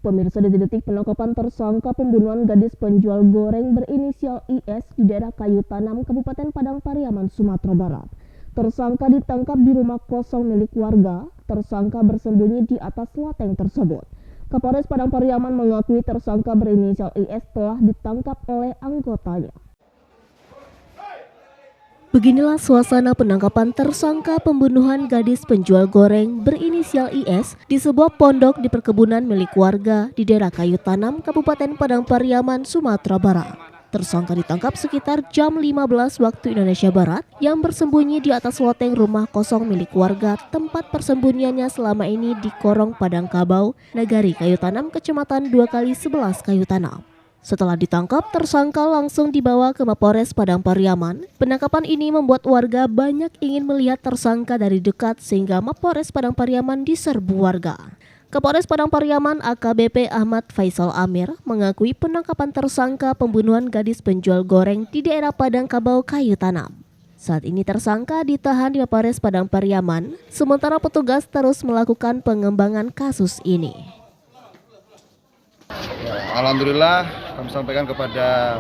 Pemirsa, detik-detik penangkapan tersangka pembunuhan gadis penjual goreng berinisial IS di daerah Kayu Tanam, Kabupaten Padang Pariaman, Sumatera Barat. Tersangka ditangkap di rumah kosong milik warga. Tersangka bersembunyi di atas loteng tersebut. Kapolres Padang Pariaman mengakui tersangka berinisial IS telah ditangkap oleh anggotanya. Beginilah suasana penangkapan tersangka pembunuhan gadis penjual goreng berinisial IS di sebuah pondok di perkebunan milik warga di daerah Kayu Tanam, Kabupaten Padang Pariaman, Sumatera Barat. Tersangka ditangkap sekitar jam 15 waktu Indonesia Barat yang bersembunyi di atas loteng rumah kosong milik warga, tempat persembunyiannya selama ini di Korong Padang Kabau, Nagari Kayu Tanam, Kecamatan 2x11 Kayu Tanam. Setelah ditangkap, tersangka langsung dibawa ke Mapores Padang Pariaman. Penangkapan ini membuat warga banyak ingin melihat tersangka dari dekat sehingga Mapores Padang Pariaman diserbu warga. Kapolres Padang Pariaman AKBP Ahmad Faisal Amir mengakui penangkapan tersangka pembunuhan gadis penjual goreng di daerah Padang Kabau Kayu Tanam. Saat ini tersangka ditahan di Mapores Padang Pariaman, sementara petugas terus melakukan pengembangan kasus ini. Alhamdulillah, kami sampaikan kepada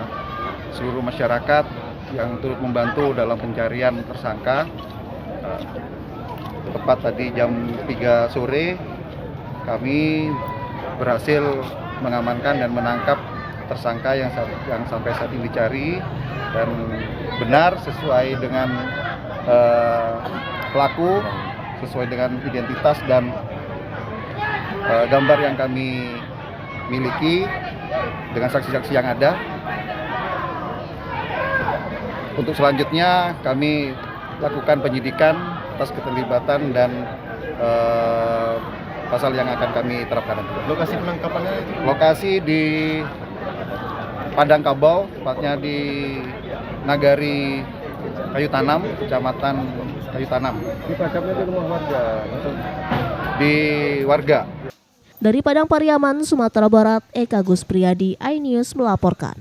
seluruh masyarakat yang turut membantu dalam pencarian tersangka. Tepat tadi jam 3 sore, kami berhasil mengamankan dan menangkap tersangka yang sampai saat ini dicari, dan benar sesuai dengan pelaku, sesuai dengan identitas dan gambar yang kami miliki dengan saksi-saksi yang ada. Untuk selanjutnya kami lakukan penyidikan atas keterlibatan dan pasal yang akan kami terapkan. Lokasi penangkapannya? Lokasi di Padang Kabau, tepatnya di Nagari Kayu Tanam, Kecamatan Kayu Tanam. Ditangkapnya di rumah warga? Di warga. Dari Padang Pariaman, Sumatera Barat, Eka Gus Priyadi, iNews melaporkan.